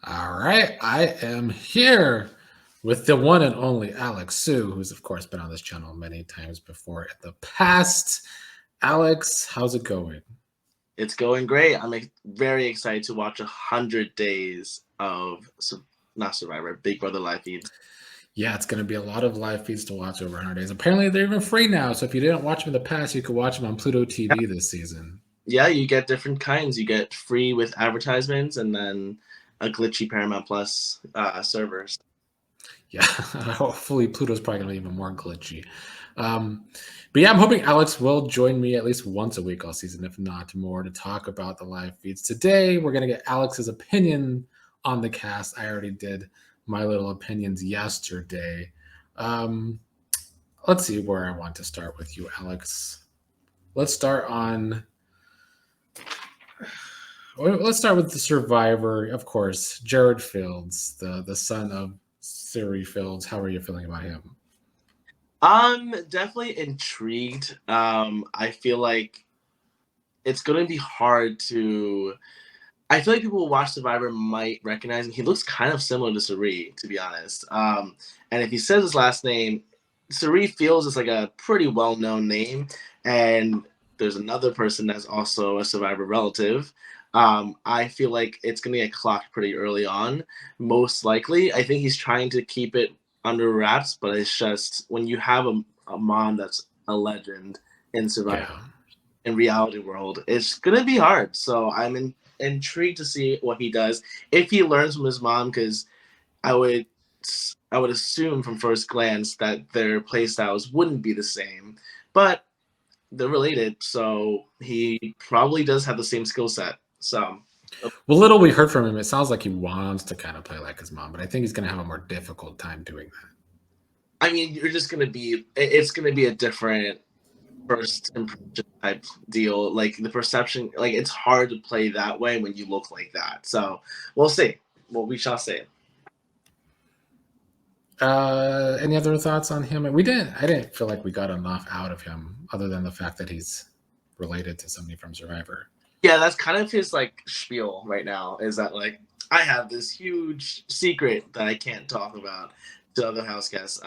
All right, I am here with the one and only Alex Sue, who's of course been on this channel many times before in the past. Alex, how's it going? It's going great. Very excited to watch 100 days of not Survivor, Big Brother live feeds. Yeah, it's going to be a lot of live feeds to watch over 100 days. Apparently, they're even free now. So if you didn't watch them in the past, you could watch them on Pluto Yeah, TV this season. yeah, you get different kinds. You get free with advertisements, and then a glitchy Paramount Plus servers. Yeah, hopefully Pluto's probably going to be even more glitchy. Um, but yeah, I'm hoping Alex will join me at least once a week all season, if not more, to talk about the live feeds. Today, we're going to get Alex's opinion on the cast. I already did my little opinions yesterday. Um, let's see where I want to start with you, Alex. Let's start on. Let's start with the survivor, of course, Jared Fields, the son of Siri Fields. How are you feeling about him? I'm definitely intrigued. I feel like it's going to be hard to. I feel like people who watch Survivor might recognize him. He looks kind of similar to Suri, to be honest. And if he says his last name, Suri feels it's like a pretty well-known name. And there's another person that's also a Survivor relative. I feel like it's going to get clocked pretty early on, most likely. I think he's trying to keep it under wraps, but it's just when you have a mom that's a legend in Survivor Yeah. in reality world, it's gonna be hard. So intrigued to see what he does if he learns from his mom, because I would I would assume from first glance that their play styles wouldn't be the same, but they're related, so he probably does have the same skill set. So Well, little we heard from him, it sounds like he wants to kind of play like his mom, but I think he's going to have a more difficult time doing that. I mean, you're just gonna be it's gonna be a different first impression type deal. Like the perception, like it's hard to play that way when you look like that. So we'll see. Well, we shall see. Any other thoughts on him? We didn't. I didn't feel like we got enough out of him, other than the fact that he's related to somebody from Survivor. Yeah, that's kind of his like spiel right now. Is that like I have this huge secret that I can't talk about to other house guests.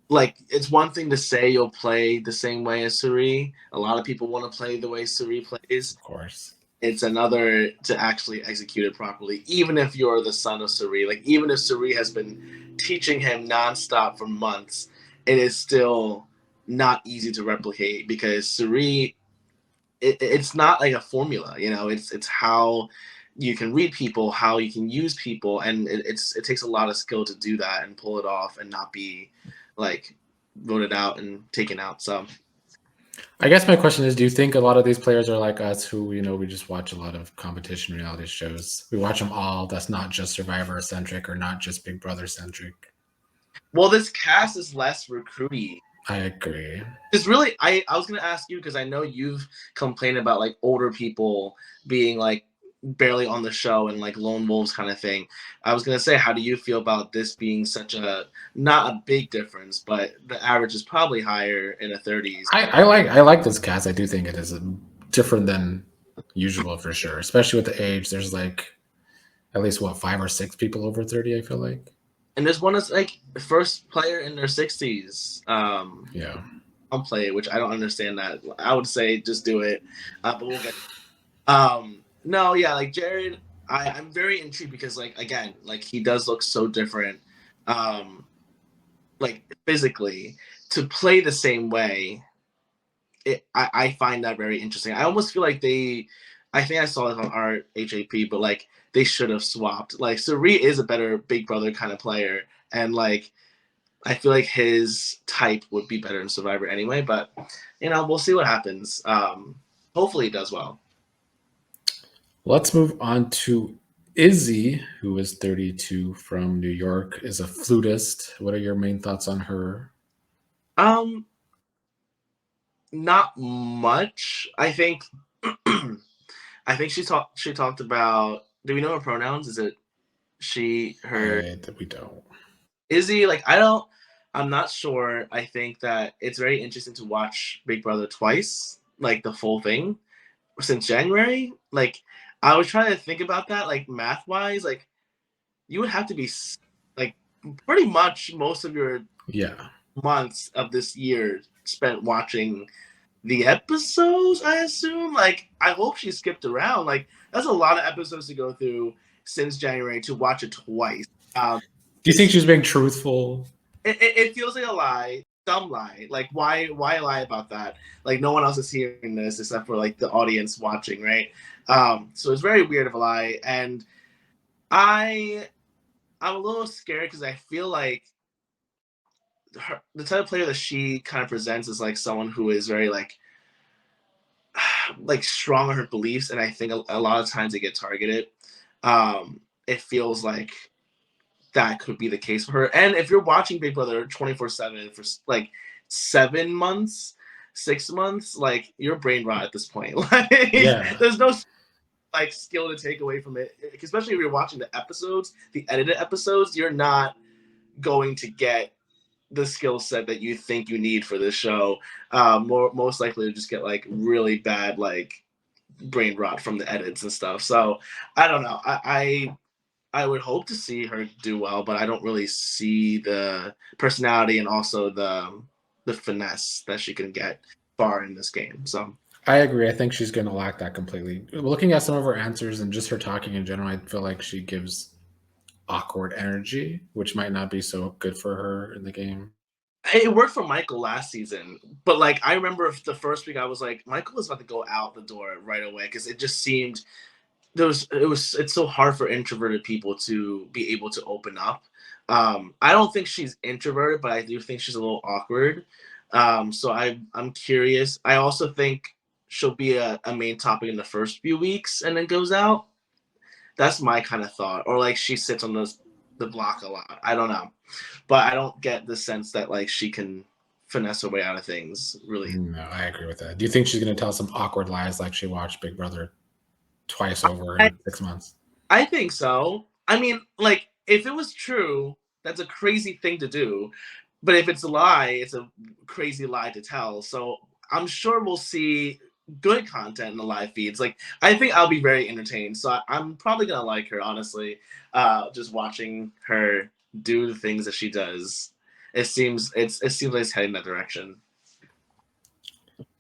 Like it's one thing to say you'll play the same way as Suri. A lot of people want to play the way Suri plays. Of course. It's another to actually execute it properly, even if you're the son of Suri. Like even if Suri has been teaching him nonstop for months, it is still not easy to replicate because Suri, it's not like a formula. It's how you can read people, how you can use people, and it takes a lot of skill to do that and pull it off and not be like voted out and taken out. So I guess my question is: do you think a lot of these players are like us, who we just watch a lot of competition reality shows? We watch them all. That's not just Survivor centric or not just Big Brother centric. well, this cast is less recruity. I agree. It's really I was gonna ask you because I know you've complained about like older people being like barely on the show and like lone wolves kind of thing. I was gonna say, how do you feel about this being such a not a big difference, but the average is probably higher in the 30s. I like this cast. I do think it is different than usual for sure, especially with the age. There's like at least what 5 or 6 people over 30. I feel like. And there's one that's like first player in their 60s. Yeah. I'll play it, which I don't understand that. I would say just do it, but we'll get. No, yeah, like Jared, I'm very intrigued because like again, like he does look so different, um, like physically to play the same way. I find that very interesting. I almost feel like I think I saw it on our HAP, but like they should have swapped. Like Suri is a better Big Brother kind of player, and like I feel like his type would be better in Survivor anyway. But we'll see what happens. Hopefully, he does well. Let's move on to Izzy, who is 32 from New York, is a flutist. What are your main thoughts on her? Um, Not much. I think. I think she talked about. Do we know her pronouns? Is it she, her? That we don't. Izzy, like I don't. I'm not sure. I think that it's very interesting to watch Big Brother twice, like the full thing, since January. Like I was trying to think about that, like math wise, like you would have to be like pretty much most of your Yeah. months of this year spent watching the episodes, I assume. Like, I hope she skipped around. Like, that's a lot of episodes to go through since January to watch it twice. Do you think she's being truthful? It feels like a lie, dumb lie. Like, why lie about that? Like, no one else is hearing this except for like the audience watching, right? So it's very weird of a lie, and I I'm a little scared because I feel like the type of player that she kind of presents is like someone who is very like strong on her beliefs, and I think a lot of times they get targeted. It feels like that could be the case for her. And if you're watching Big Brother 24/7 for like 7 months, 6 months, like you're brain rot at this point. Like Yeah. there's no like skill to take away from it, especially if you're watching the episodes, the edited episodes. You're not going to get the skill set that you think you need for this show. Most likely to just get like really bad like brain rot from the edits and stuff. So I don't know. I would hope to see her do well, but I don't really see the personality and also the finesse that she can get far in this game. So I agree. I think she's going to lack that completely. Looking at some of her answers and just her talking in general, I feel like she gives awkward energy, which might not be so good for her in the game. it worked for Michael last season, but like I remember the first week I was like, Michael was about to go out the door right away because it just seemed it's so hard for introverted people to be able to open up. I don't think she's introverted, but I do think she's a little awkward. So I'm curious. I also think she'll be a main topic in the first few weeks and then goes out. That's my kind of thought. Or like she sits on the block a lot. I don't know, but I don't get the sense that like she can finesse her way out of things really. No, I agree with that. Do you think she's going to tell some awkward lies like she watched Big Brother twice over I, in 6 months? I think so. I mean, like if it was true, that's a crazy thing to do. But if it's a lie, it's a crazy lie to tell. So I'm sure we'll see good content in the live feeds. Like I think I'll be very entertained. So I'm probably gonna like her, honestly. Just watching her do the things that she does. It seems like it's heading that direction.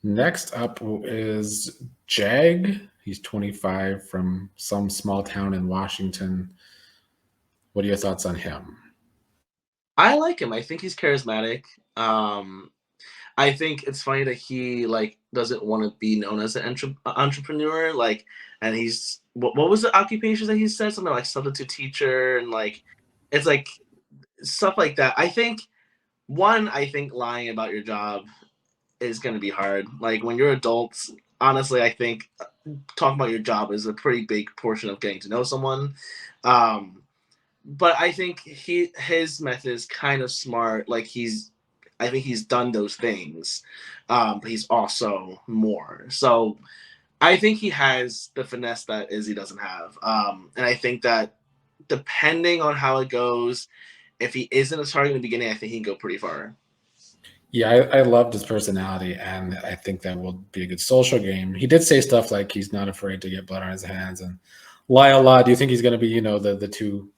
Next up is Jag. He's 25 from some small town in Washington. What are your thoughts on him? I like him. I think he's charismatic. Um, I think it's funny that he like doesn't want to be known as an entrepreneur. Like, and he's what was the occupation that he said? Something like substitute teacher, and like it's like stuff like that. I think lying about your job is going to be hard. Like when you're adults, honestly, I think talking about your job is a pretty big portion of getting to know someone. Um, but I think his method is kind of smart. Like I think he's done those things, but he's also more. So I think he has the finesse that Izzy doesn't have, and I think that depending on how it goes, if he isn't a target in the beginning, I think he can go pretty far. Yeah, I loved his personality, and I think that will be a good social game. He did say stuff like he's not afraid to get blood on his hands and lie a lot. Do you think he's going to be, the too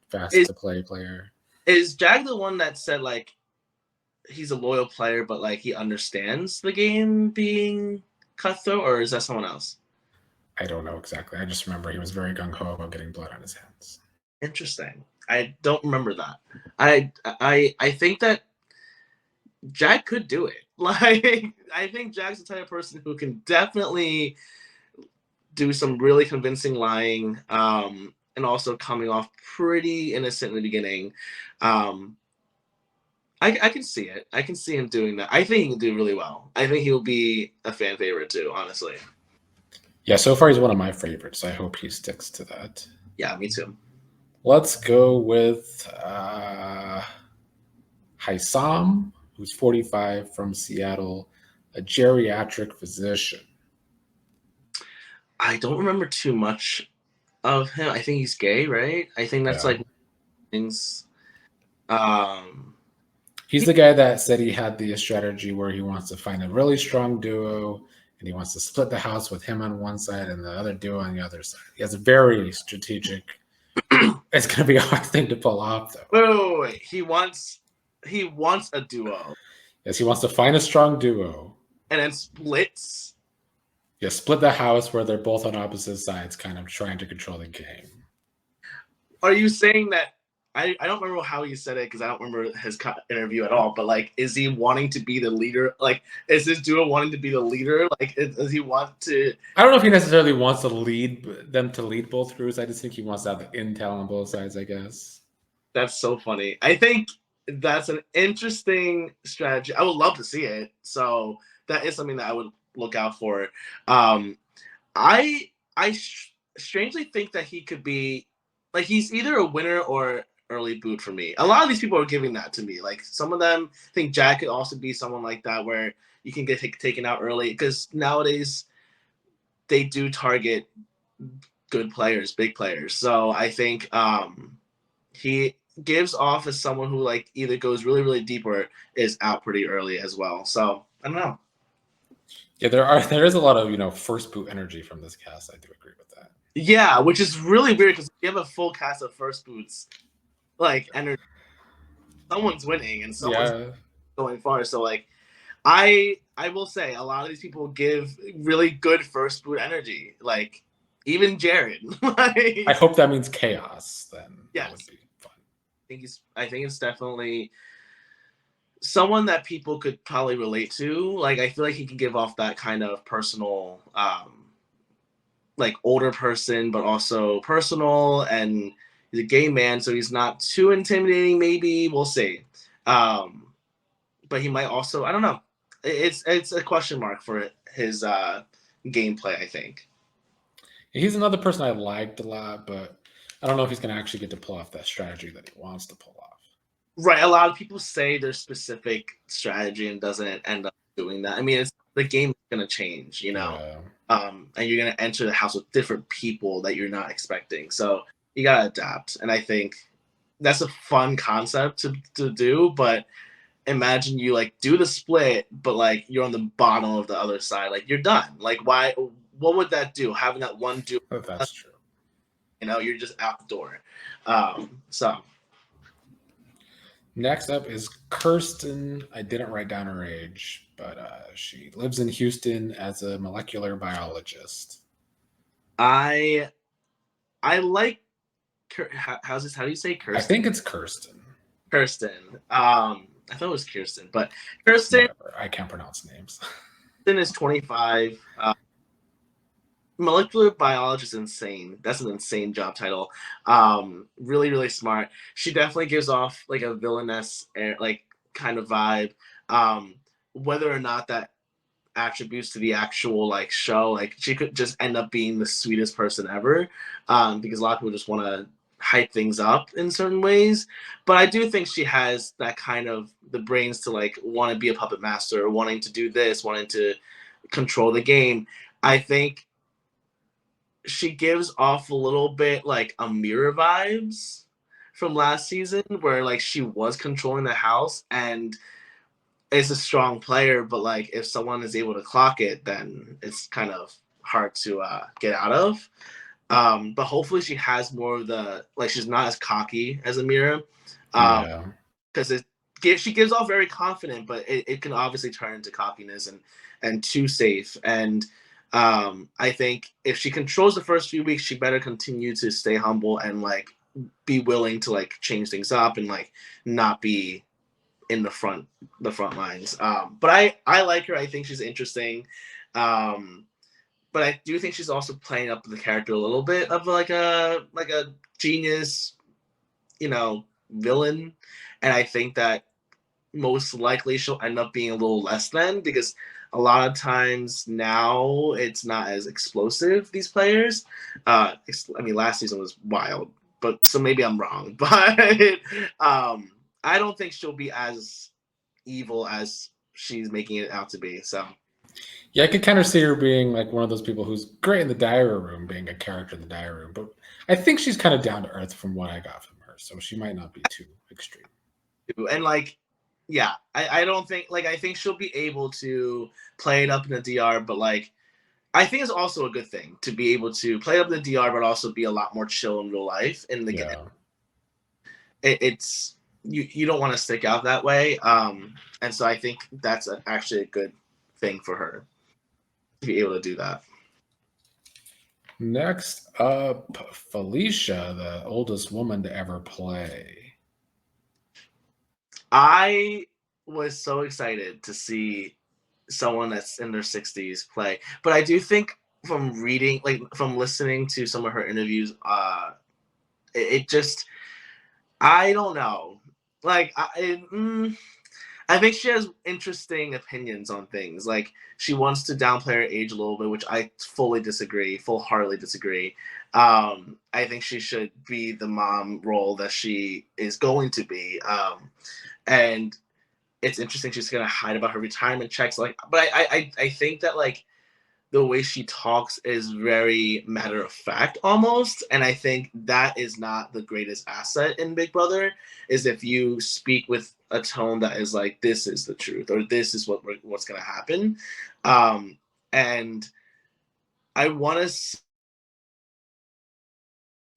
fast Is to play player? is Jag the one that said like he's a loyal player, but like he understands the game being cutthroat, or is that someone else? I don't know exactly. I just remember he was very gung ho about getting blood on his hands. Interesting. I don't remember that. I think that Jack could do it. Like I think Jack's the type of person who can definitely do some really convincing lying, and also coming off pretty innocent in the beginning. Um, I can see it. I can see him doing that. I think he can do really well. I think he'll be a fan favorite too, honestly. Yeah, so far he's one of my favorites. I hope he sticks to that. Yeah, me too. Let's go with Haisam, who's 45 from Seattle, a geriatric physician. I don't remember too much of him. I think he's gay, right? I think that's Yeah. like things. Um, He's the guy that said he had the strategy where he wants to find a really strong duo and he wants to split the house with him on one side and the other duo on the other side. He has a very strategic. It's going to be a hard thing to pull off, though. Wait. He wants a duo. Yes, he wants to find a strong duo. And then splits. Yeah, split the house where they're both on opposite sides, kind of trying to control the game. Are you saying that? I don't remember how he said it because I don't remember his interview at all. But like, is he wanting to be the leader? Like, is this duo wanting to be the leader? Like, does he want to? I don't know if he necessarily wants to lead them to lead both groups. I just think he wants to have the intel on both sides, I guess. That's so funny. I think that's an interesting strategy. I would love to see it. So that is something that I would look out for. I strangely think that he could be like he's either a winner or early boot for me. A lot of these people are giving that to me. Like some of them think Jack could also be someone like that where you can get taken out early because nowadays they do target good players, big players. So I think he gives off as someone who like either goes really, really deep or is out pretty early as well. So I don't know. Yeah, there is a lot of first boot energy from this cast. I do agree with that. Yeah, which is really weird because you have a full cast of first boots. Like energy, someone's winning and someone's going far. So like, I will say a lot of these people give really good first boot energy. Like even Jared. Like, I hope that means chaos. Then that would be fun. I think it's definitely someone that people could probably relate to. Like I feel like he can give off that kind of personal, like older person, but also personal and. He's a gay man, so he's not too intimidating. Maybe we'll see, but he might also. I don't know. It's a question mark for his gameplay. I think he's another person I liked a lot, but I don't know if he's going to actually get to pull off that strategy that he wants to pull off. Right. A lot of people say there's specific strategy and doesn't end up doing that. I mean, the game is going to change, and you're going to enter the house with different people that you're not expecting. So. You gotta adapt, and I think that's a fun concept to do. But imagine you like do the split, but like you're on the bottom of the other side, like you're done. Like why? What would that do? Having that one duo, that's true. You're just out the door. So next up is Kirsten. I didn't write down her age, but she lives in Houston as a molecular biologist. I like. How do you say Kirsten? I think it's Kirsten. Kirsten. I thought it was Kirsten, but Kirsten. Whatever. I can't pronounce names. Kirsten is 25. Molecular biologist is insane. That's an insane job title. Really, really smart. She definitely gives off like a villainess, like kind of vibe. Whether or not that attributes to the actual like show, like she could just end up being the sweetest person ever, because a lot of people just want to hype things up in certain ways. But I do think she has that kind of the brains to like want to be a puppet master, wanting to do this, wanting to control the game. I think she gives off a little bit like Amira vibes from last season, where like she was controlling the house and is a strong player, but like if someone is able to clock it, then it's kind of hard to get out of. But hopefully she has more of the like she's not as cocky as Amira, because she gives off very confident, but it can obviously turn into cockiness and too safe. And I think if she controls the first few weeks, she better continue to stay humble and like be willing to like change things up and like not be in the front lines. But I like her. I think she's interesting. But I do think she's also playing up the character a little bit of like a genius, villain. And I think that most likely she'll end up being a little less than, because a lot of times now it's not as explosive, these players. I mean, last season was wild, but so maybe I'm wrong. But I don't think she'll be as evil as she's making it out to be. So yeah, I could kind of see her being like one of those people who's great in the diary room, being a character in the diary room. But I think she's kind of down to earth from what I got from her, so she might not be too extreme. And like yeah, I don't think like I think she'll be able to play it up in the DR, but like I think it's also a good thing to be able to play up in the DR, but also be a lot more chill in real life. And the Yeah. it's you don't want to stick out that way. And so I think that's actually a good thing for her to be able to do that. Next up, Felicia, the oldest woman to ever play. I was so excited to see someone that's in their 60s play, but I do think from reading, like from listening to some of her interviews, it just I don't know. Like I think she has interesting opinions on things. Like she wants to downplay her age a little bit, which I fully disagree, full heartedly disagree. I think she should be the mom role that she is going to be. And it's interesting she's gonna hide about her retirement checks. Like, but I think that like the way she talks is very matter of fact almost, and I think that is not the greatest asset in Big Brother, is if you speak with a tone that is like this is the truth or this is what's going to happen. And I want to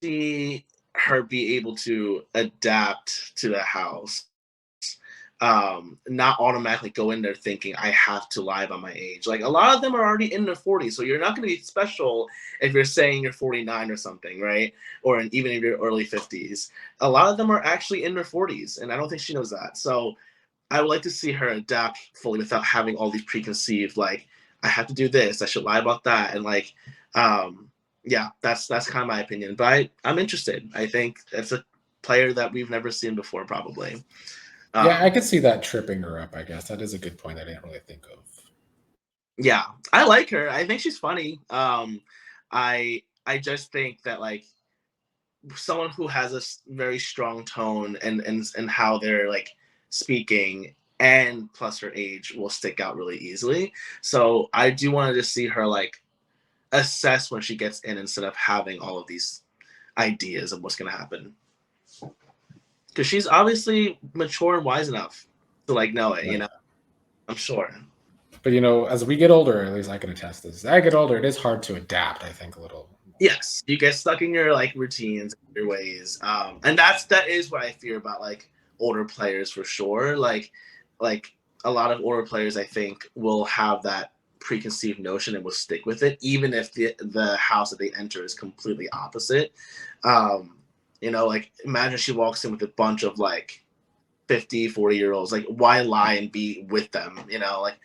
see her be able to adapt to the house, not automatically go in there thinking I have to lie about my age. Like a lot of them are already in their 40s, so you're not going to be special if you're saying you're 49 or something, right? Or even in your early 50s. A lot of them are actually in their 40s, and I don't think she knows that. So I would like to see her adapt fully without having all these preconceived, like I have to do this, I should lie about that, and like, yeah, that's kind of my opinion. But I'm interested. I think it's a player that we've never seen before, probably. Yeah, I Um, could see that tripping her up, I guess. That is a good point I didn't really think of. Yeah, I like her. I think she's funny. I just think that like someone who has a very strong tone and how they're like speaking and plus her age will stick out really easily. So I do want to just see her like assess when she gets in instead of having all of these ideas of what's going to happen. Because she's obviously mature and wise enough to like know it, Yeah. I'm sure. But as we get older, at least I can attest this. As I get older, it is hard to adapt, I think, a little more. Yes, you get stuck in your like routines, your ways, and that is what I fear about like older players for sure. Like a lot of older players, I think, will have that preconceived notion and will stick with it, even if the house that they enter is completely opposite. Um, like imagine she walks in with a bunch of like 50, 40-year olds. Like, why lie and be with them? Like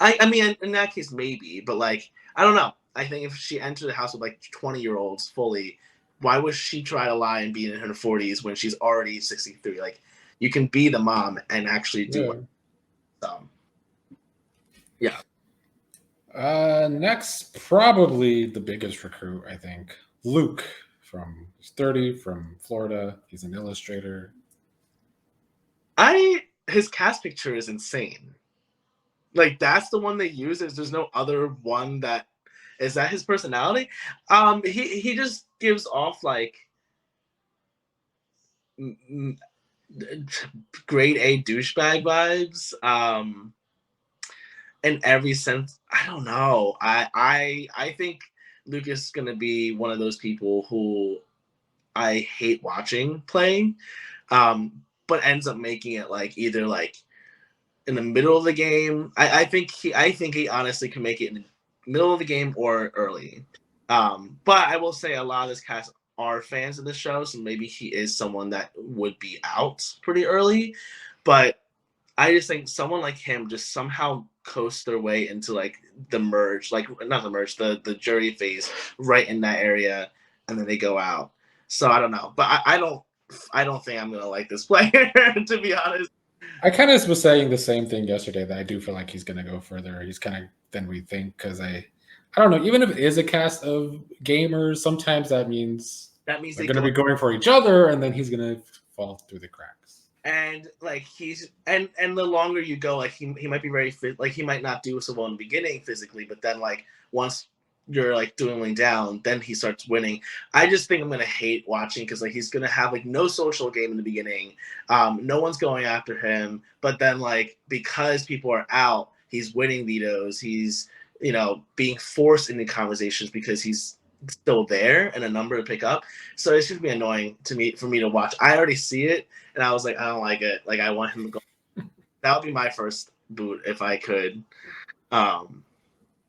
I mean, in that case, maybe, but like, I don't know. I think if she entered the house with like 20-year-olds fully, why would she try to lie and be in her 40s when she's already 63? Like, you can be the mom and actually do what. Yeah. Yeah. Next, probably the biggest recruit, I think. Luke he's 30 from Florida. He's an illustrator. His cast picture is insane. Like, that's the one they use. There's no other one that is that his personality. He just gives off like grade A douchebag vibes. In every sense. I don't know. I think Lucas is gonna be one of those people who I hate watching play, but ends up making it like either like in the middle of the game. I think he honestly can make it in the middle of the game or early. But I will say a lot of this cast are fans of the show, so maybe he is someone that would be out pretty early. But I just think someone like him just somehow coasts their way into like the merge, like not the merge, the jury phase right in that area, and then they go out. So I don't know, but I don't think I'm gonna like this player to be honest. I kind of was saying the same thing yesterday that I do feel like he's going to go further. He's kind of than we think because I don't know. Even if it is a cast of gamers, sometimes that means That means they're they going to go be going for each other, and then he's going to fall through the cracks. and like and the longer you go, like he might be very fit, like he might not do so well in the beginning physically, but then like once you're like dwindling down, then he starts winning. I just think I'm gonna hate watching because like he's gonna have like no social game in the beginning. No one's going after him, but then like because people are out, he's winning vetoes. He's being forced into conversations because he's still there and a number to pick up. So it's just be annoying to me for me to watch. I already see it, and I was like, I don't like it. Like I want him to go. That would be my first boot if I could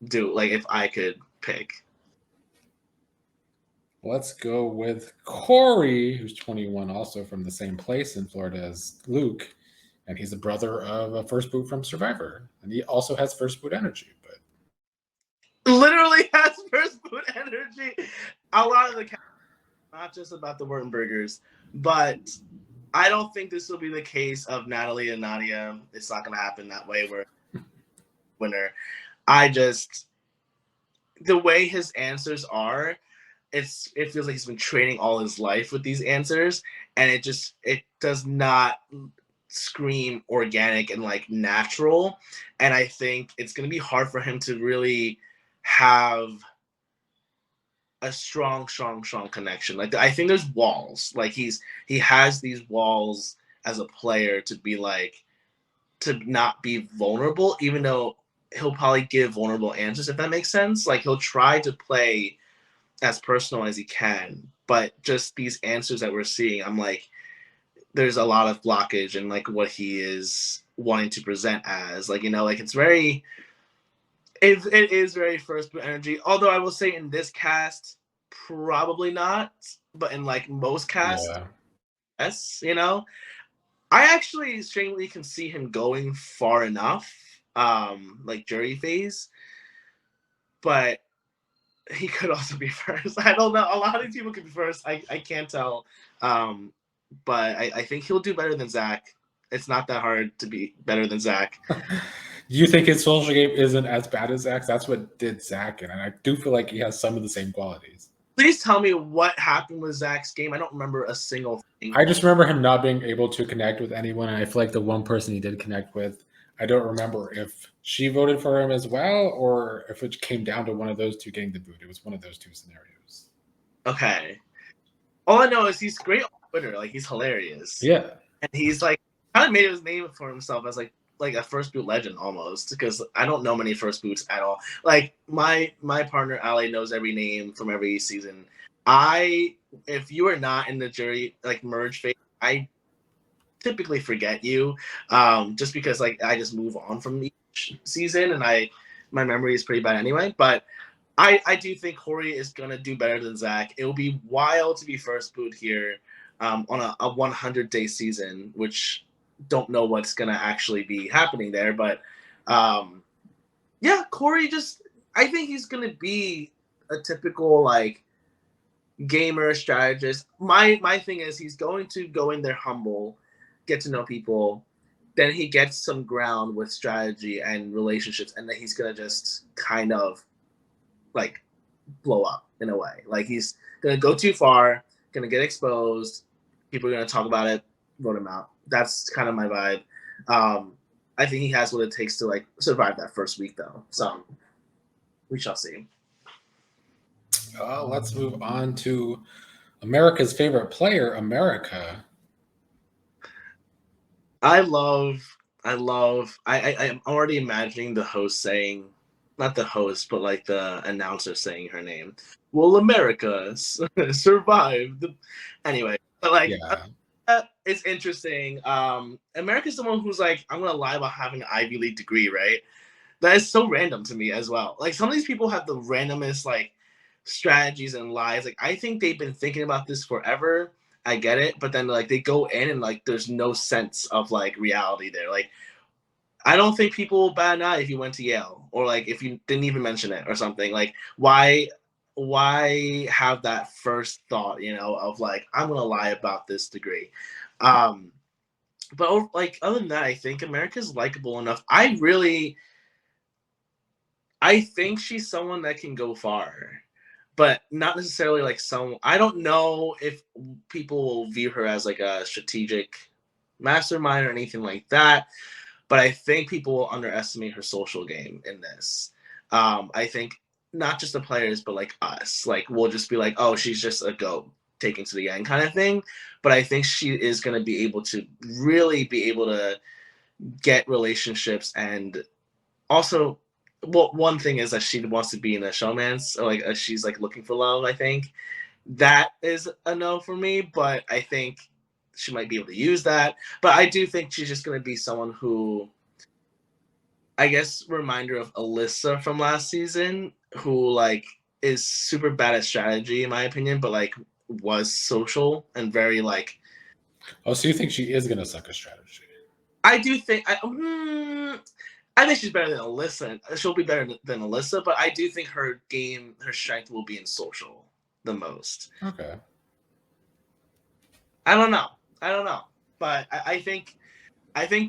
do like if I could pick. Let's go with Corey, who's 21, also from the same place in Florida as Luke, and he's the brother of a first boot from Survivor, and he also has first boot energy. But Literally has first boot energy. A lot of the not just about the Wurtenbergers, but I don't think this will be the case of Natalie and Nadia. It's not going to happen that way. Where winner, the way his answers are, it feels like he's been training all his life with these answers, and it does not scream organic and like natural. And I think it's going to be hard for him to really have a strong connection. Like I think there's walls. Like he has these walls as a player to be like to not be vulnerable, even though he'll probably give vulnerable answers if that makes sense. Like he'll try to play as personal as he can, but just these answers that we're seeing, I'm like, there's a lot of blockage in like what he is wanting to present as. Like like it's very. It is very first boot energy. Although I will say in this cast, probably not. But in like most casts, yeah, yes. I actually strangely can see him going far enough, like jury phase. But he could also be first. I don't know. A lot of these people could be first. I can't tell. But I think he'll do better than Zach. It's not that hard to be better than Zach. you think his social game isn't as bad as Zach's? That's what did Zach, and I do feel like he has some of the same qualities. Please tell me what happened with Zach's game. I don't remember a single thing. I just remember him not being able to connect with anyone, and I feel like the one person he did connect with, I don't remember if she voted for him as well or if it came down to one of those two getting the boot. It was one of those two scenarios. Okay. All I know is he's great on Twitter. Like he's hilarious. Yeah. And he's like kind of made his name for himself as like a first boot legend almost, because I don't know many first boots at all. Like my partner Ali knows every name from every season. If you are not in the jury like merge phase, I typically forget you, just because like I just move on from each season, and my memory is pretty bad anyway. But I do think Corey is gonna do better than Zach. It will be wild to be first boot here, on a 100-day season, which don't know what's gonna actually be happening there. But yeah, Corey I think he's gonna be a typical like gamer strategist. My thing is he's going to go in there humble, get to know people, then he gets some ground with strategy and relationships, and then he's gonna just kind of like blow up in a way. Like he's gonna go too far, gonna get exposed, people are gonna talk about it, vote him out. That's kind of my vibe. I think he has what it takes to like survive that first week though. So we shall see. Let's move on to America's favorite player, America. I'm already imagining the host saying, not the host, but like the announcer saying her name. Will America survive? Anyway, but like Yeah. it's interesting. America's someone who's like, I'm gonna lie about having an Ivy League degree, right? That is so random to me as well. Like some of these people have the randomest like strategies and lies. Like I think they've been thinking about this forever. I get it, but then like they go in and like there's no sense of like reality there. Like I don't think people will bat an eye if you went to Yale, or like if you didn't even mention it or something. Like why have that first thought, of like I'm gonna lie about this degree. But like other than that, I think America's likable enough. I think she's someone that can go far, but not necessarily like some. I don't know if people will view her as like a strategic mastermind or anything like that, but I think people will underestimate her social game in this. I think not just the players, but like us. Like we'll just be like, oh, she's just a goat taken to the end kind of thing. But I think she is going to be able to really be able to get relationships, and also, well, one thing is that she wants to be in a showman's, or like she's like looking for love. I think that is a no for me, but I think she might be able to use that. But I do think she's just going to be someone who, I guess, reminder of Alyssa from last season, who like is super bad at strategy in my opinion, but like was social and very like. Oh, so you think she is gonna suck at strategy? I do think I think she's better than Alyssa. She'll be better than Alyssa, but I do think her strength will be in social the most. Okay. I don't know, but I think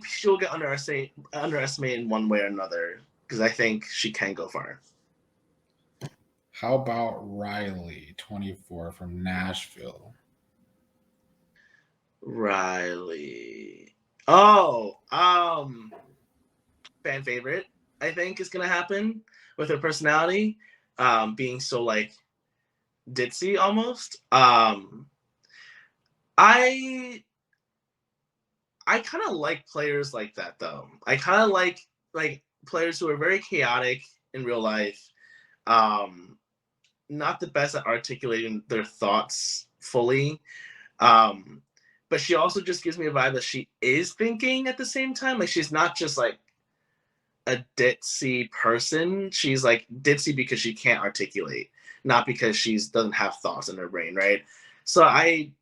she'll get underestimated in one way or another, because I think she can go far. How about Riley, 24 from Nashville? Riley. Oh, fan favorite, I think, is gonna happen with her personality, being so like ditzy almost. I kind of like players like that though. I kind of like players who are very chaotic in real life, not the best at articulating their thoughts fully. But she also just gives me a vibe that she is thinking at the same time. Like she's not just like a ditzy person. She's like ditzy because she can't articulate, not because she doesn't have thoughts in her brain, right? So I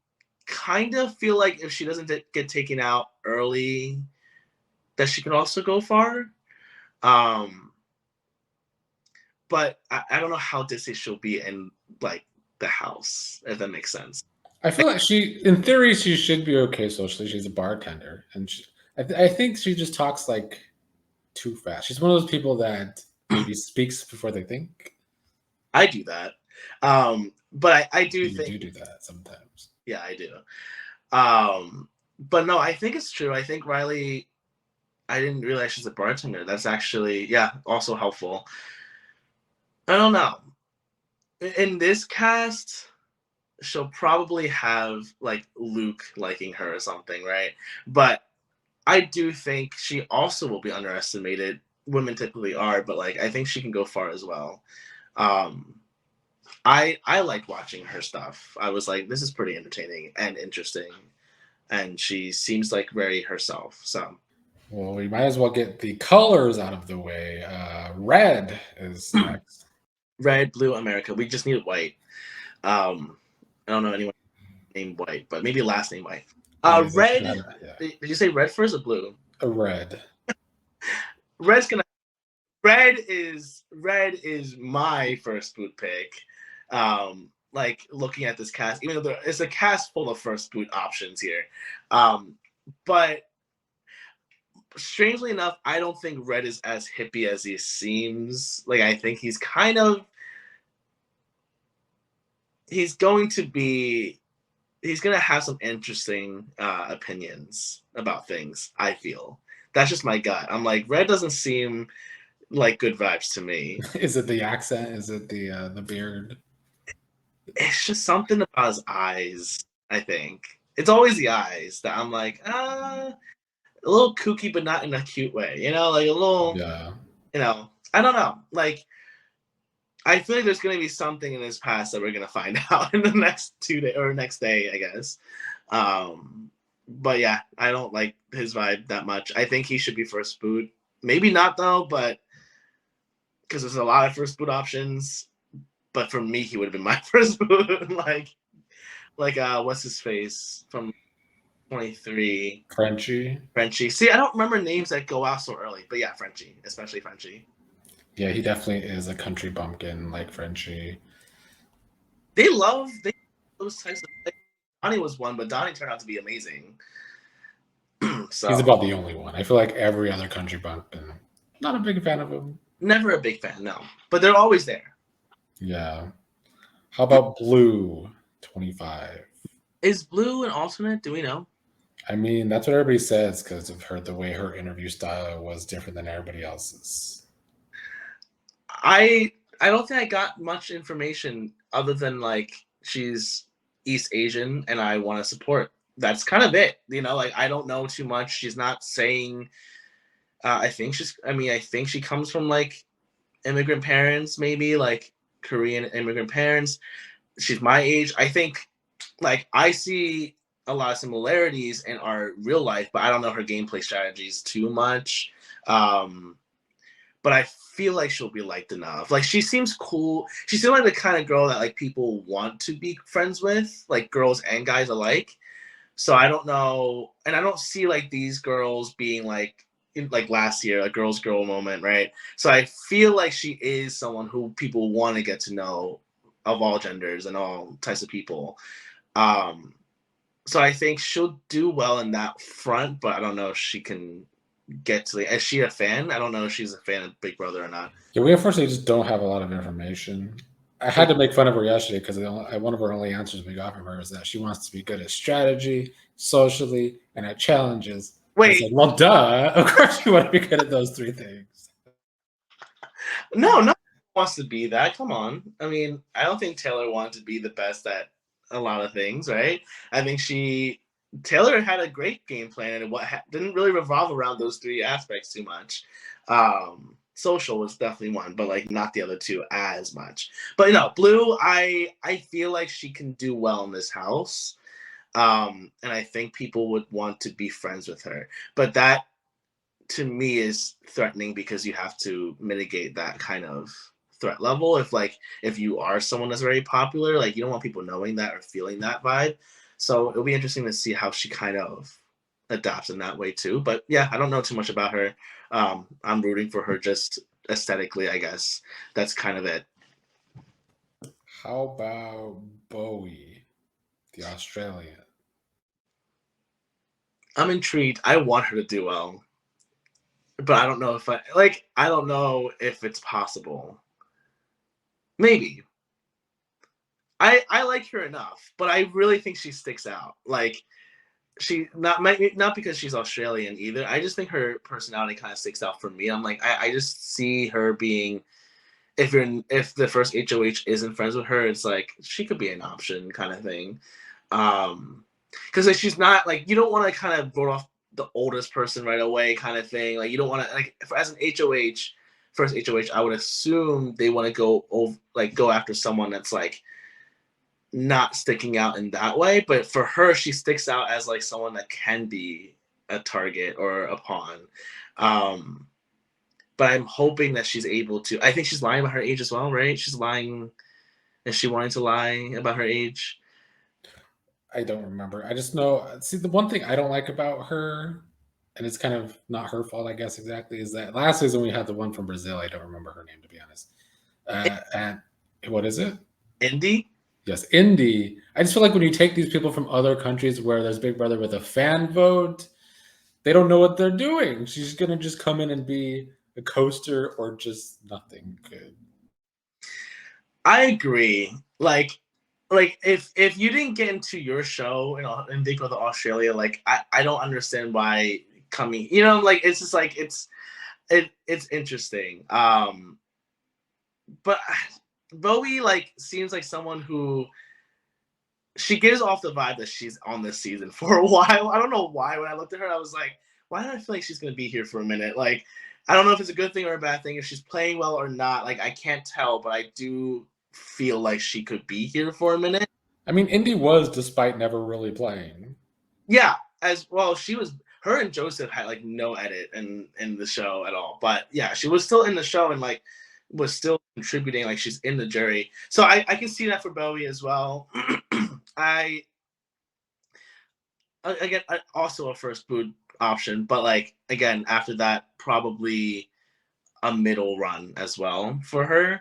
kind of feel like if she doesn't get taken out early, that she can also go far. But I don't know how ditzy she'll be in like the house, if that makes sense. I feel like in theory, she should be okay socially. She's a bartender, and I think she just talks like too fast. She's one of those people that maybe speaks before they think. I do that, but I do You think do that sometimes. yeah, I do. But no, I think it's true. I think Riley. I didn't realize she's a bartender. That's actually also helpful. I don't know. In this cast, she'll probably have like Luke liking her or something, right? But I do think she also will be underestimated. Women typically are, but like I think she can go far as well. I like watching her stuff. I was like, this is pretty entertaining and interesting, and she seems like very herself. So Well, we might as well get the colors out of the way. Red is next. red, blue, America. We just need white. I don't know anyone named White, but maybe last name White. Yeah, Red. yeah. Did you say red first or blue? A red. Red's gonna. Red is my first boot pick. Like looking at this cast, even though it's a cast full of first boot options here, but strangely enough, I don't think Red is as hippie as he seems. Like I think he's going to have some interesting opinions about things. I feel that's just my gut. I'm like, Red doesn't seem like good vibes to me. Is it the accent? Is it the beard? It's just something about his eyes. I think it's always the eyes that I'm like, a little kooky, but not in a cute way. Like a little, Yeah. I don't know. Like, I feel like there's going to be something in his past that we're going to find out in the next 2 days or next day, I guess. But yeah, I don't like his vibe that much. I think he should be first boot. Maybe not though, but because there's a lot of first boot options. But for me, he would have been my first boot. like what's his face from 23? Frenchie. See, I don't remember names that go out so early, but yeah, Frenchie, especially Frenchie. Yeah, he definitely is a country bumpkin like Frenchie. They love those types of things. Donnie was one, but Donnie turned out to be amazing. So he's about the only one. I feel like every other country bumpkin, not a big fan of him. Never a big fan, no. But they're always there. Yeah. How about Blue 25? Is Blue an alternate? Do we know? I mean, that's what everybody says because of the way her interview style was different than everybody else's. I I don't think I got much information other than like she's East Asian and I want to support. That's kind of it. Like I don't know too much. She's not saying. I think she comes from like immigrant parents, maybe like Korean immigrant parents. She's my age. I think like I see a lot of similarities in our real life, but I don't know her gameplay strategies too much. But I feel like she'll be liked enough. Like she seems cool. She seems like the kind of girl that like people want to be friends with, like girls and guys alike. So I don't know, and I don't see like these girls being like like last year, a girl's girl moment, right? So I feel like she is someone who people want to get to know of all genders and all types of people. Um, so I think she'll do well in that front, but I don't know if she can get to the. Is she a fan? I don't know if she's a fan of Big Brother or not. Yeah, we unfortunately just don't have a lot of information. I had to make fun of her yesterday because one of her only answers we got from her is that she wants to be good at strategy, socially, and at challenges. It's like, Wait, well, duh. Of course you want to be good at those three things. no, no one wants to be that. Come on. I mean, I don't think Taylor wanted to be the best at a lot of things, right? I think Taylor had a great game plan and didn't really revolve around those three aspects too much. Social was definitely one, but like not the other two as much. But Blue, I feel like she can do well in this house. And I think people would want to be friends with her. But that to me is threatening because you have to mitigate that kind of threat level. If you are someone that's very popular, like you don't want people knowing that or feeling that vibe. So it'll be interesting to see how she kind of adapts in that way too. But yeah, I don't know too much about her. I'm rooting for her just aesthetically, I guess. That's kind of it. How about Bowie, the Australian? I'm intrigued. I want her to do well, but I don't know if I don't know if it's possible. Maybe. I like her enough, but I really think she sticks out. Like she not because she's Australian either. I just think her personality kind of sticks out for me. I'm like I just see her being if the first HOH isn't friends with her, it's like she could be an option kind of thing. Because like, she's not like you don't want to kind of vote off the oldest person right away kind of thing. Like you don't want to like as an HOH first HOH, I would assume they want to go after someone that's like not sticking out in that way, but for her, she sticks out as like someone that can be a target or a pawn. Um, but I'm hoping that she's able to. I think she's lying about her age as well, right? She's lying. Is she wanting to lie about her age? I don't remember. I just know. See, the one thing I don't like about her, and it's kind of not her fault, I guess, exactly, is that last season we had the one from Brazil. I don't remember her name, to be honest. And what is it? Indy? Yes, Indy. I just feel like when you take these people from other countries where there's Big Brother with a fan vote, they don't know what they're doing. She's gonna just come in and be a coaster or just nothing good. I agree. Like if you didn't get into your show in Big Brother Australia, like I don't understand why coming. Like it's just like it's interesting. But Bowie like seems like someone who she gives off the vibe that she's on this season for a while. I don't know why. When I looked at her, I was like, why do I feel like she's gonna be here for a minute? Like, I don't know if it's a good thing or a bad thing, if she's playing well or not. Like, I can't tell, but I do feel like she could be here for a minute. I mean, Indy was despite never really playing. Yeah, as well, she was. Her and Joseph had like no edit in the show at all. But yeah, she was still in the show and like was still contributing. Like she's in the jury, so I can see that for Bowie as well. I again also a first boot option, but like again after that probably a middle run as well for her.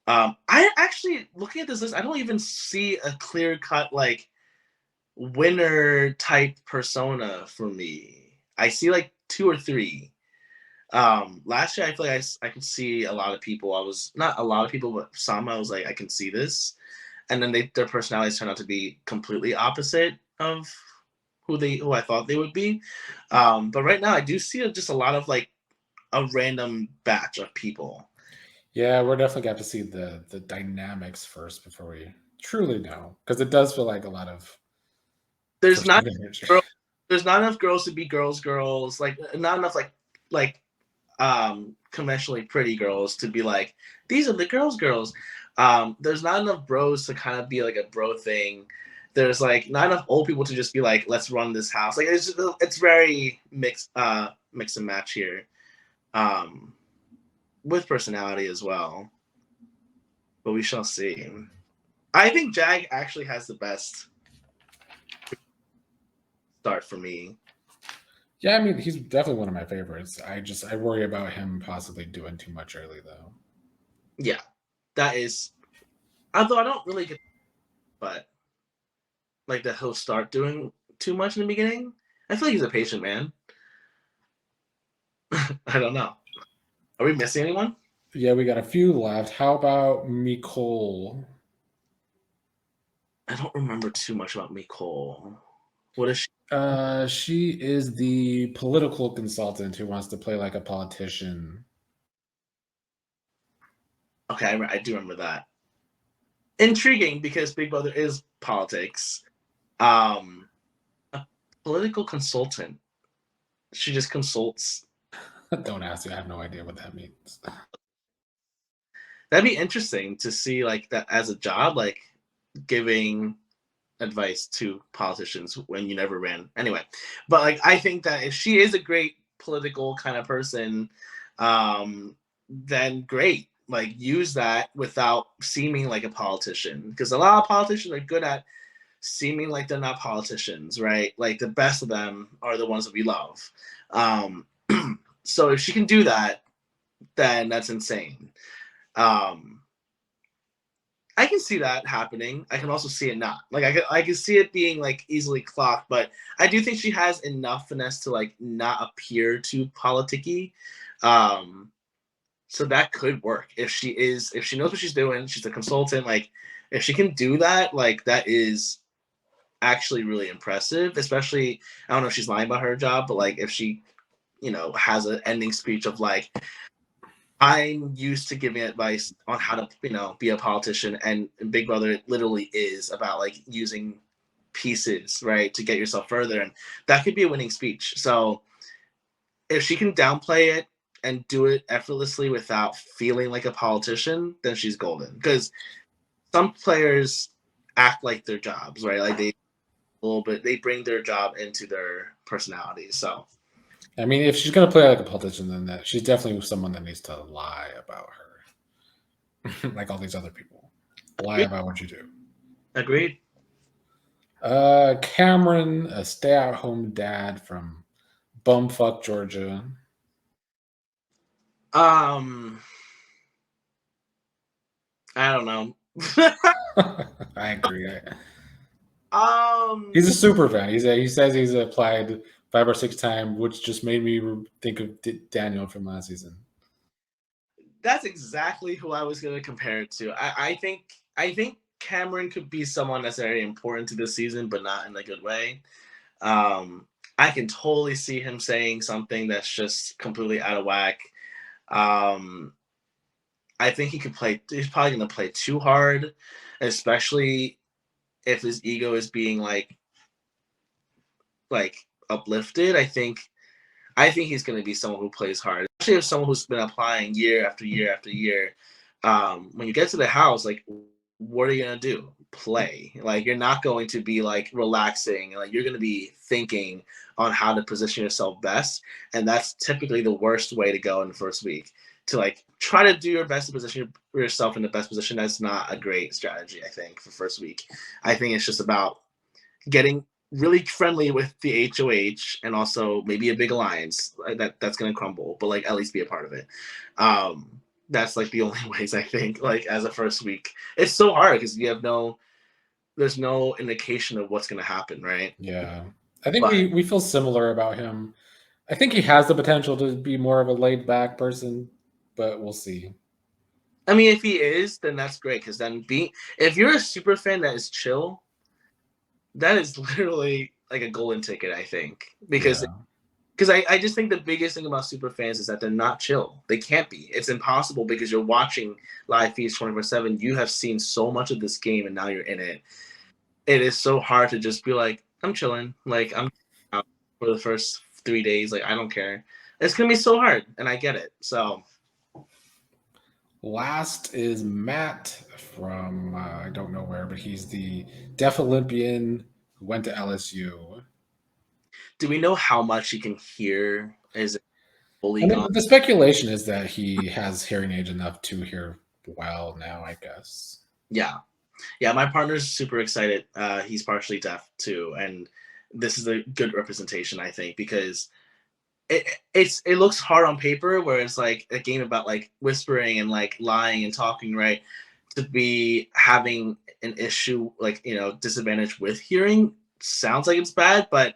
I actually looking at this list, I don't even see a clear cut like winner type persona for me. I see like two or three. Last year I feel like I could see a lot of people. I was not a lot of people, but some I was like I can see this, and then their personalities turned out to be completely opposite of who I thought they would be. But right now I do see just a lot of like a random batch of people. Yeah, we're definitely got to see the dynamics first before we truly know, because it does feel like a lot of There's first not energy. girl, there's not enough girls to be girls. Like not enough like conventionally pretty girls to be like these are the girls. There's not enough bros to kind of be like a bro thing. There's like not enough old people to just be like, let's run this house. Like it's very mix and match here. Um, with personality as well. But we shall see. I think Jag actually has the best start for me. Yeah, I mean, he's definitely one of my favorites. I worry about him possibly doing too much early though. Yeah, that is. Although I don't really get, but like that he'll start doing too much in the beginning. I feel like he's a patient man. I don't know. Are we missing anyone? Yeah, we got a few left. How about Nicole? I don't remember too much about Nicole. What is she? She is the political consultant who wants to play like a politician. Okay, I do remember that. Intriguing because Big Brother is politics. A political consultant. She just consults. Don't ask me. I have no idea what that means. That'd be interesting to see like that as a job, like giving advice to politicians when you never ran. Anyway, but like I think that if she is a great political kind of person, then great. Like use that without seeming like a politician, because a lot of politicians are good at seeming like they're not politicians, right? Like the best of them are the ones that we love. Um, so if she can do that, then that's insane. Um, I can see that happening. I can also see it not. Like I can see it being like easily clocked, but I do think she has enough finesse to like not appear too politicky. Um, so that could work if she knows what she's doing. She's a consultant. Like if she can do that, like that is actually really impressive. Especially I don't know if she's lying about her job, but like if she has an ending speech of like I'm used to giving advice on how to, be a politician, and Big Brother literally is about like using pieces, right, to get yourself further, and that could be a winning speech. So if she can downplay it and do it effortlessly without feeling like a politician, then she's golden. Because some players act like their jobs, right? Like they bring their job into their personality. So I mean, if she's gonna play like a politician, then that she's definitely someone that needs to lie about her, like all these other people. Lie agreed. about what you do. Agreed. Cameron, a stay-at-home dad from bumfuck Georgia. Um, I don't know. I agree. um, He's a super fan. He says he's applied 5 or 6 times, which just made me think of Daniel from last season. that's exactly who I was going to compare it to. I think Cameron could be someone that's very important to this season, but not in a good way. Um, I can totally see him saying something that's just completely out of whack. Um, I think he could play. He's probably going to play too hard, especially if his ego is being like uplifted. I think he's going to be someone who plays hard, especially if someone who's been applying year after year after year. When you get to the house, like, what are you going to do? Play. Like, you're not going to be like relaxing. Like, you're going to be thinking on how to position yourself best. And that's typically the worst way to go in the first week. To like try to do your best to position yourself in the best position. That's not a great strategy, I think, for first week. I think it's just about getting really friendly with the HOH and also maybe a big alliance that's going to crumble, but like at least be a part of it. That's like the only ways I think, like as a first week. It's so hard because there's no indication of what's going to happen, right? Yeah, I think But we feel similar about him. I think he has the potential to be more of a laid back person, but we'll see. I mean, if he is, then that's great because then if you're a super fan that is chill, that is literally like a golden ticket, I think, because Yeah, because I just think the biggest thing about super fans is that they're not chill. They can't be. It's impossible because you're watching live feeds 24/7. You have seen so much of this game and now you're in it. It is so hard to just be like, I'm chilling. Like, I'm out for the first 3 days. Like, I don't care. It's going to be so hard, and I get it. So, Last is Matt from I don't know where, but he's the Deaf Olympian who went to LSU. do we know how much he can hear? Is it fully I gone? mean, the speculation is that he has hearing aids enough to hear well now, I guess. Yeah. Yeah, my partner's super excited. He's partially deaf too, and this is a good representation, I think, because it looks hard on paper, where it's like a game about like whispering and like lying and talking, right? To be having an issue like disadvantage with hearing sounds like it's bad, but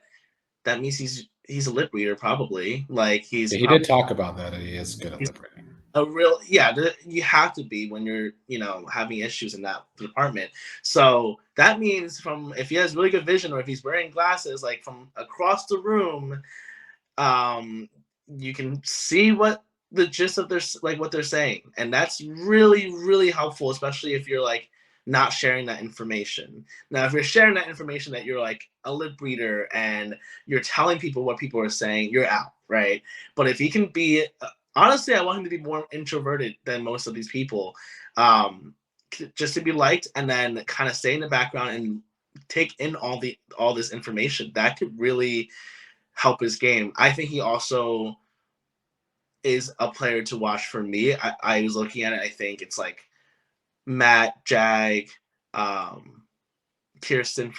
that means he's a lip reader probably. Like he's Yeah, he did talk about that. He is good at he's lip reading. a real you have to be when you're having issues in that department. So that means from if he has really good vision or if he's wearing glasses like from across the room, you can see what the gist of their like what they're saying, and that's really really helpful, especially if you're like not sharing that information. Now if you're sharing that information that you're like a lip reader and you're telling people what people are saying, you're out, right? But if he can be honestly, I want him to be more introverted than most of these people, just to be liked and then kind of stay in the background and take in all this information. That could really help his game. I think he also is a player to watch for me. I was looking at it. I think it's like Matt, Jag, Kirsten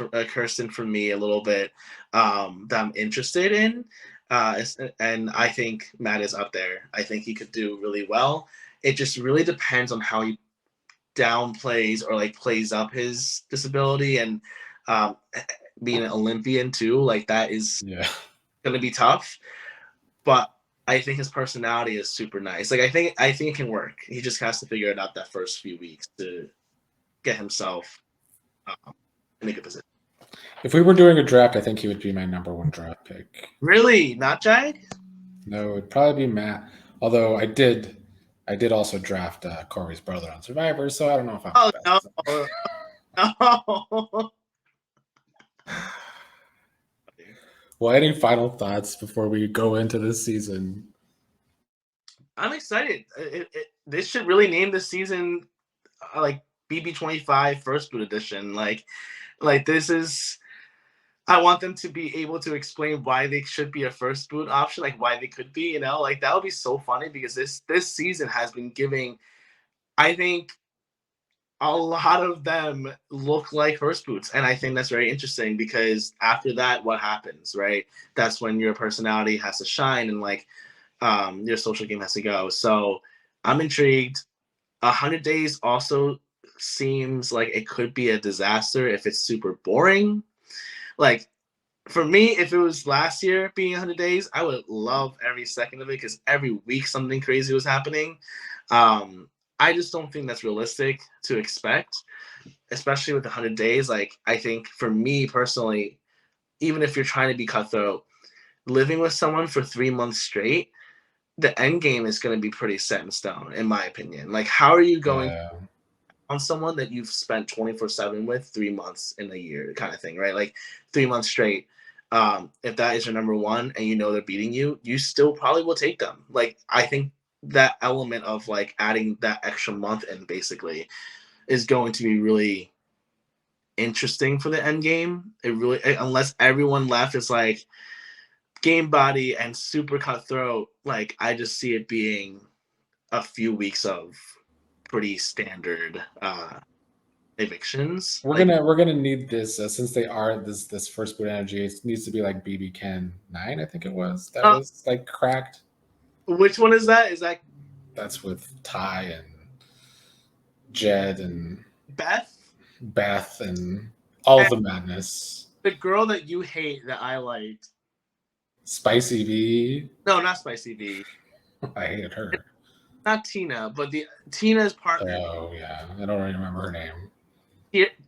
for me a little bit, that I'm interested in. And I think Matt is up there. I think he could do really well. It just really depends on how he downplays or like plays up his disability and being an Olympian too. Like that is going to be tough. But I think his personality is super nice. Like I think it can work. He just has to figure it out that first few weeks to get himself in a good position. If we were doing a draft, I think he would be my number one draft pick. Really, not Jag? No, it'd probably be Matt. Although I did also draft Corey's brother on Survivor, so I don't know if I'm. Oh no, no. Well, any final thoughts before we go into this season? I'm excited. This should really name the season like BB25 First Boot Edition. Like this is. I want them to be able to explain why they should be a first boot option, like why they could be. Like that would be so funny because this season has been giving. I think a lot of them look like first boots, and I think that's very interesting because after that, what happens, right? That's when your personality has to shine and like your social game has to go. So I'm intrigued. 100 Days also seems like it could be a disaster if it's super boring. Like for me, if it was last year being 100 Days, I would love every second of it because every week something crazy was happening. I just don't think that's realistic to expect, especially with 100 Days. Like I think for me personally, even if you're trying to be cutthroat, living with someone for 3 months straight, the end game is going to be pretty set in stone, in my opinion. Like, how are you going on someone that you've spent 24/7 with 3 months in a year, kind of thing, right? Like 3 months straight. If that is your number one and you know they're beating you, you still probably will take them. Like, I think that element of like adding that extra month in basically is going to be really interesting for the end game. It really, unless everyone left is like game body and super cutthroat, like I just see it being a few weeks of pretty standard evictions. We're gonna need this since they are this first boot energy. It needs to be like BB Ken 9, I think it was. That was like cracked. Which one is that? Is that that's with Ty and Jed and Beth and all the madness. The girl that you hate that I liked. Spicy V. No, not Spicy V. I hated her. Not Tina, but Tina's partner. Oh yeah, I don't really remember her name.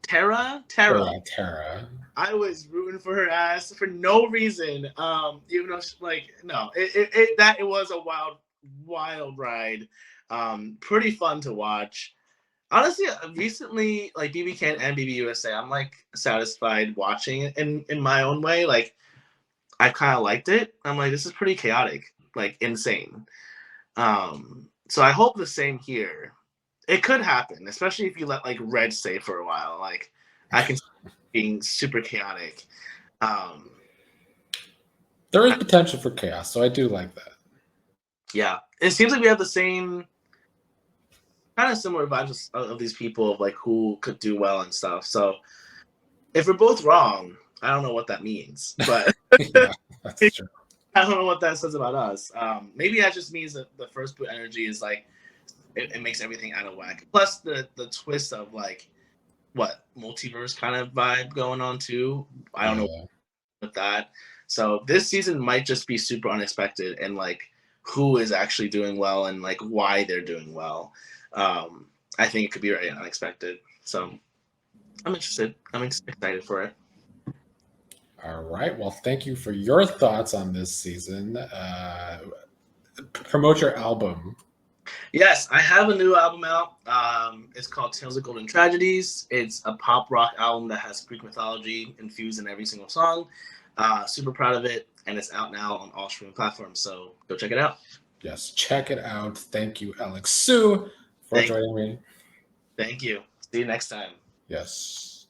Tara. Tara. I was rooting for her ass for no reason. Even though it was a wild ride. Pretty fun to watch. Honestly, recently, like BB Can and BB USA, I'm like satisfied watching it in my own way. Like I kind of liked it. I'm like, this is pretty chaotic, like insane. So I hope the same here. It could happen, especially if you let like Red stay for a while. Like I can see it being super chaotic. Um, There is potential for chaos, so I do like that. yeah, it seems like we have the same kind of similar vibes of these people of like who could do well and stuff. So if we're both wrong, I don't know what that means, but Yeah, that's true. I don't know what that says about us. Maybe that just means that the first boot energy is like it makes everything out of whack. Plus the twist of like what multiverse kind of vibe going on too. I don't know Yeah. with that. So this season might just be super unexpected and like who is actually doing well and like why they're doing well. I think it could be very unexpected. So I'm interested. I'm excited for it. All right. Well, thank you for your thoughts on this season. Promote your album. Yes, I have a new album out. It's called Tales of Golden Tragedies. It's a pop rock album that has Greek mythology infused in every single song. Super proud of it, and it's out now on all streaming platforms. So go check it out. Yes, check it out. Thank you, Alex Sue, for Thank, joining me. thank you. See you next time. Yes.